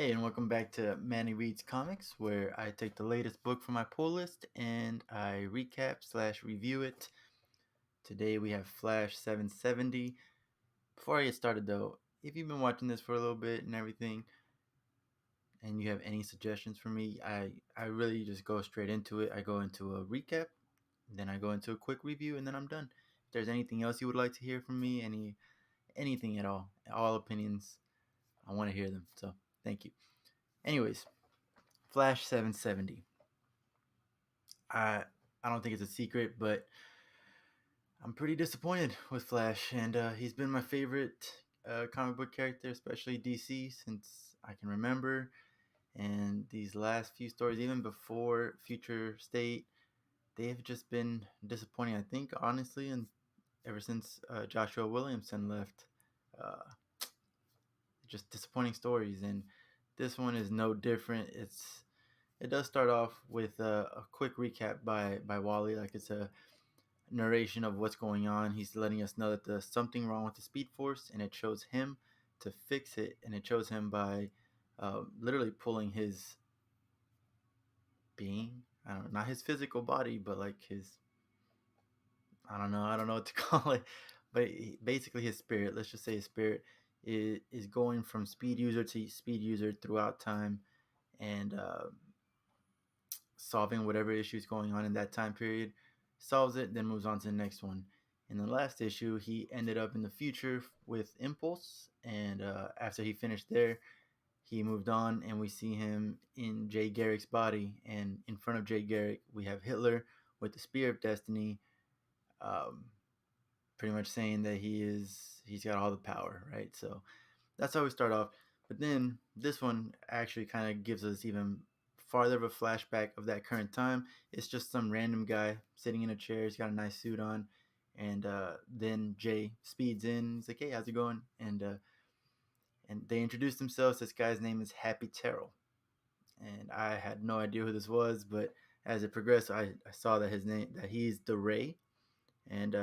Hey, and welcome back to Manny Reads Comics, where I take the latest book from my pull list and I recap slash review it. Today we have Flash 770. Before I get started though, if you've been watching this for a little bit and everything, and you have any suggestions for me, I really just go straight into it. I go into a recap, then I go into a quick review, and then I'm done. If there's anything else you would like to hear from me, anything at all opinions, I want to hear them. So thank you. Anyways, Flash 770. I I don't think it's a secret, but I'm pretty disappointed with Flash, and he's been my favorite comic book character, especially DC, since I can remember. And these last few stories, even before Future State, they've just been disappointing. I think honestly, and ever since Joshua Williamson left, uh, just disappointing stories. And this one is no different. It does start off with a quick recap by Wally, like it's a narration of what's going on. He's letting us know that there's something wrong with the Speed Force, and it shows him to fix it, and it shows him by literally pulling his being. I don't know, not his physical body, but like his. I don't know what to call it, but basically his spirit. Let's just say his spirit is going from speed user to speed user throughout time, and solving whatever issue is going on in that time period, solves it, then moves on to the next one. In the last issue, he ended up in the future with Impulse, and after he finished there, he moved on, and we see him in Jay Garrick's body. And in front of Jay Garrick, we have Hitler with the Spear of Destiny, um, pretty much saying that he's got all the power, right? So that's how we start off. But then this one actually kind of gives us even farther of a flashback of that current time. It's just some random guy sitting in a chair. He's got a nice suit on, and then Jay speeds in. He's like, "Hey, how's it going?" And they introduce themselves. This guy's name is Happy Terrell, and I had no idea who this was, but as it progressed, I saw that he's the Ray, and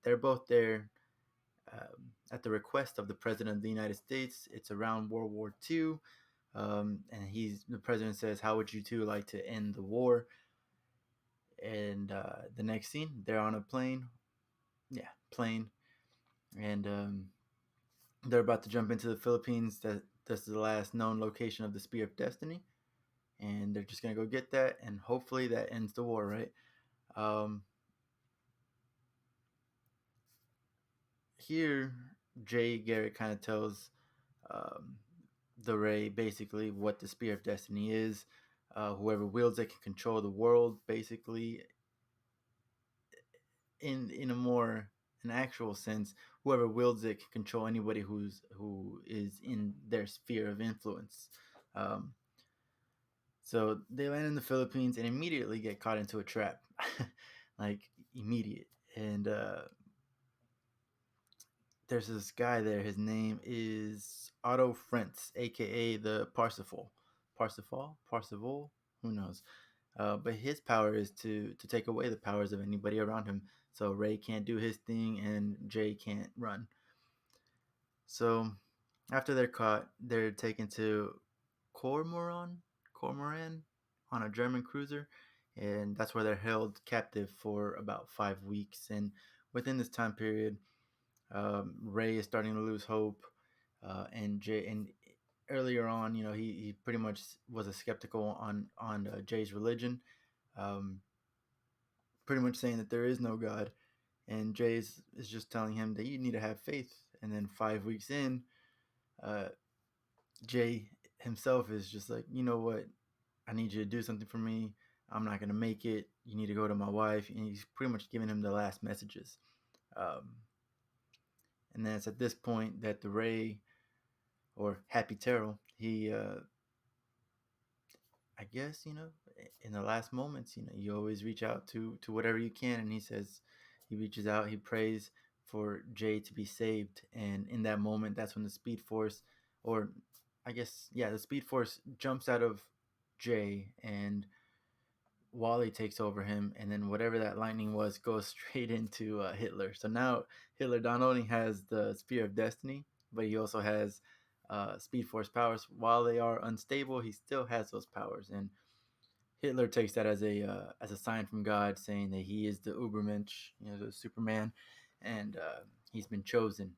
they're both there at the request of the president of the United States. It's around World War II, and the president says, "How would you two like to end the war?" And the next scene, they're on a plane. Yeah, plane, and they're about to jump into the Philippines. This is the last known location of the Spear of Destiny, and they're just gonna go get that, and hopefully that ends the war, right? Um, Here, Jay Garrett kind of tells um, the Ray basically what the Spear of Destiny is. Whoever wields it can control the world, basically, in a more an actual sense. Whoever wields it can control anybody who is in their sphere of influence. Um, so they land in the Philippines and immediately get caught into a trap, like immediate. And there's this guy there. His name is Otto Frentz, aka the Parsifal. Parsifal? Who knows? But his power is to take away the powers of anybody around him. So Ray can't do his thing, and Jay can't run. So after they're caught, they're taken to Cormoran, on a German cruiser, and that's where they're held captive for about 5 weeks. And within this time period, Ray is starting to lose hope, and earlier on, he pretty much was a skeptical on Jay's religion, um, pretty much saying that there is no God, and is just telling him that you need to have faith. And then 5 weeks in, uh, Jay himself is just like, you know what, I need you to do something for me. I'm not gonna make it. You need to go to my wife, and he's pretty much giving him the last messages. Um, and then it's at this point that the Ray or Happy Terrell, he I guess, in the last moments, you always reach out to whatever you can, and he says he reaches out, he prays for Jay to be saved, and in that moment, that's when the Speed Force, or I guess, yeah, the Speed Force jumps out of Jay, and Wally takes over him, and then whatever that lightning was goes straight into Hitler. So now Hitler not only has the Spear of Destiny, but he also has Speed Force powers. While they are unstable, he still has those powers, and Hitler takes that as a sign from God, saying that he is the Ubermensch, the Superman, and he's been chosen.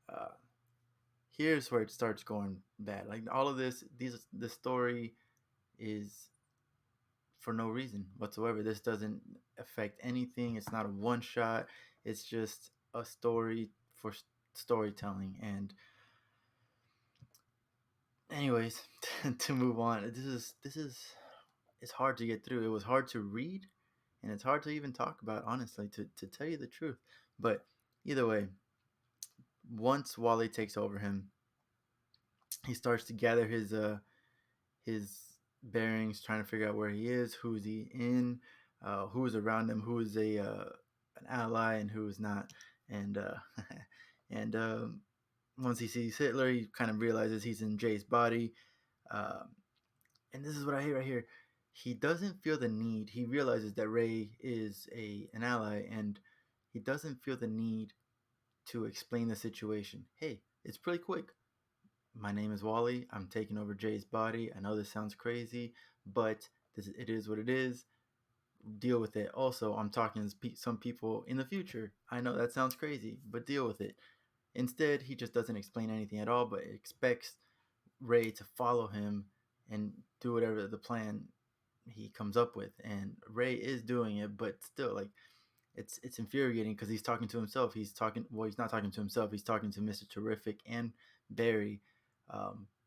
Uh, Here's where it starts going bad. Like all of this story is for no reason whatsoever. This doesn't affect anything. It's not a one shot. It's just a story for storytelling. And anyways, to move on, this is it's hard to get through. It was hard to read, and it's hard to even talk about. Honestly, to tell you the truth, but either way, once Wally takes over him, he starts to gather his bearings, trying to figure out where he is, who's he in, who's around him, who is an ally, and who is not. And and once he sees Hitler, he kind of realizes he's in Jay's body. Um, and this is what I hate right here. He doesn't feel the need. He realizes that Ray is an ally, and he doesn't feel the need to explain the situation. Hey, it's pretty quick. My name is Wally. I'm taking over Jay's body. I know this sounds crazy, but it is what it is. Deal with it. Also, I'm talking to some people in the future. I know that sounds crazy, but deal with it. Instead, he just doesn't explain anything at all, but expects Ray to follow him and do whatever the plan he comes up with. And Ray is doing it, but still, like, it's infuriating because he's talking to himself. He's not talking to himself. He's talking to Mr. Terrific and Barry.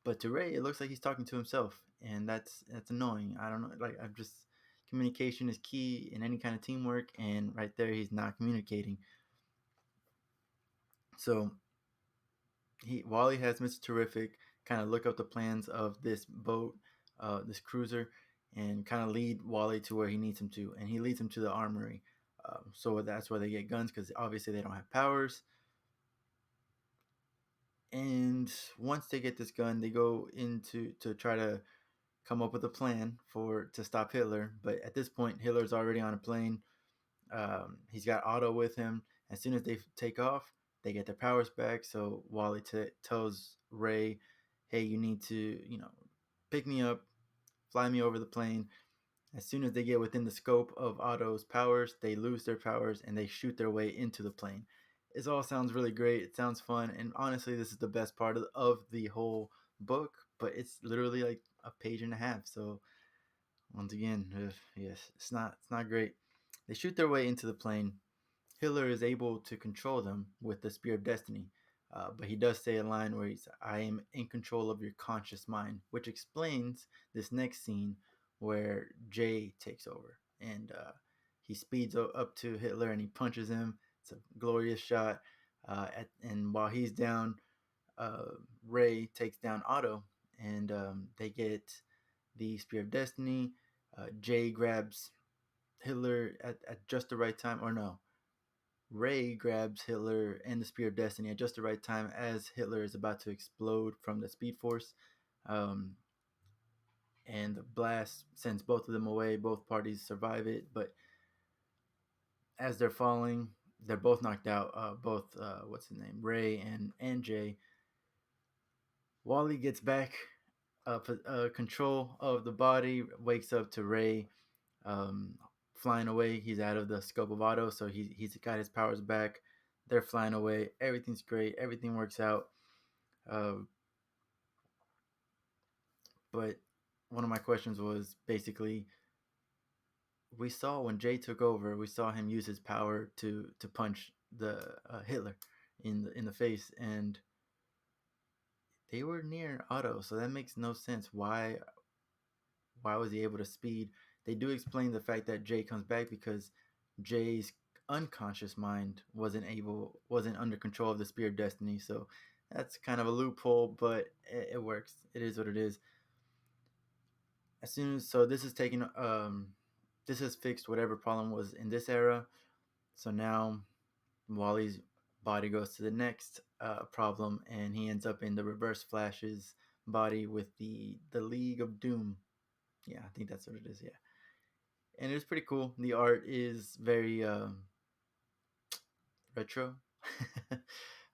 But to Ray, it looks like he's talking to himself, and that's annoying. I don't know. Like, I've just communication is key in any kind of teamwork, and right there, he's not communicating. So Wally has Mr. Terrific kind of look up the plans of this boat, this cruiser, and kind of lead Wally to where he needs him to, and he leads him to the armory. So that's where they get guns because obviously they don't have powers. And once they get this gun, they go into to try to come up with a plan to stop Hitler. But at this point, Hitler's already on a plane. He's got Otto with him. As soon as they take off, they get their powers back. So Wally tells Ray, "Hey, you need to, pick me up, fly me over the plane." As soon as they get within the scope of Otto's powers, they lose their powers and they shoot their way into the plane. It all sounds really great. It sounds fun, and honestly, this is the best part of the whole book. But it's literally like a page and a half. So once again, yes, it's not great. They shoot their way into the plane. Hitler is able to control them with the Spear of Destiny, but he does say a line where he's, "I am in control of your conscious mind," which explains this next scene where Jay takes over and he speeds up to Hitler and he punches him. It's a glorious shot. And while he's down, uh, Ray takes down Otto, and they get the Spear of Destiny. Jay grabs Hitler at just the right time, or no, Ray grabs Hitler and the Spear of Destiny at just the right time as Hitler is about to explode from the Speed Force. Um, and the blast sends both of them away. Both parties survive it, but as they're falling, they're both knocked out. Both, what's his name? Ray and Jay. Wally gets back control of the body, wakes up to Ray um, flying away. He's out of the scope of Otto, so he's got his powers back. They're flying away. Everything's great. Everything works out. Uh, but one of my questions was basically, we saw when Jay took over, we saw him use his power to punch the Hitler in the face, and they were near Otto, so that makes no sense. Why was he able to speed? They do explain the fact that Jay comes back because Jay's unconscious mind wasn't under control of the Spear of Destiny. So that's kind of a loophole, but it works. It is what it is. As soon as this is taking this has fixed whatever problem was in this era. So now Wally's body goes to the next problem, and he ends up in the Reverse Flash's body with the League of Doom. Yeah, I think that's what it is. Yeah, and it's pretty cool. The art is very retro.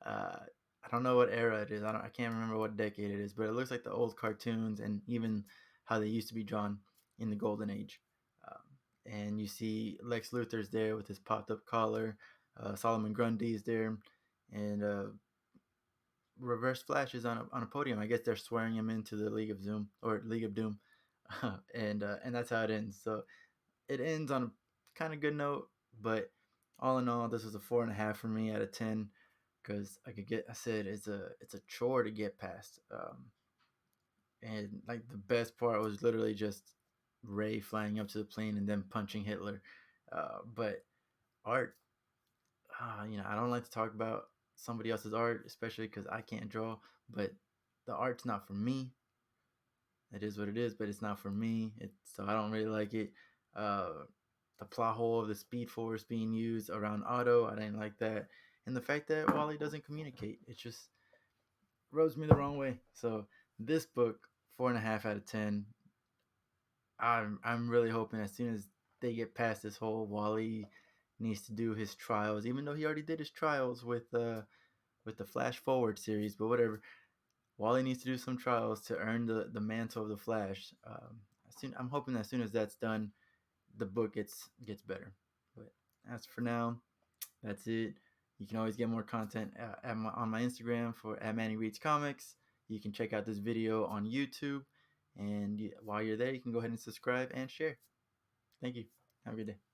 uh, I don't know what era it is. I can't remember what decade it is, but it looks like the old cartoons and even how they used to be drawn in the golden age. Um, and you see Lex Luthor's there with his popped up collar. Solomon Grundy is there, and Reverse Flash is on a podium. I guess they're swearing him into the League of Zoom or League of Doom, and that's how it ends. So it ends on a kind of good note, but all in all, this was a 4.5 for me out of 10 because I could get. I said it's a chore to get past, and like the best part was literally just Ray flying up to the plane and then punching Hitler. But art, I don't like to talk about somebody else's art, especially because I can't draw. But the art's not for me. It is what it is, but it's not for me. So I don't really like it. Uh, the plot hole of the Speed Force being used around Otto, I didn't like that, and the fact that Wally doesn't communicate, it just rubs me the wrong way. So this book, 4.5 out of 10. I'm really hoping as soon as they get past this whole Wally needs to do his trials, even though he already did his trials with the Flash Forward series, but whatever. Wally needs to do some trials to earn the mantle of the Flash. I'm hoping that as soon as that's done, the book gets better. But as for now, that's it. You can always get more content on my Instagram for at Manny Reads Comics. You can check out this video on YouTube, and while you're there, you can go ahead and subscribe and share. Thank you. Have a good day.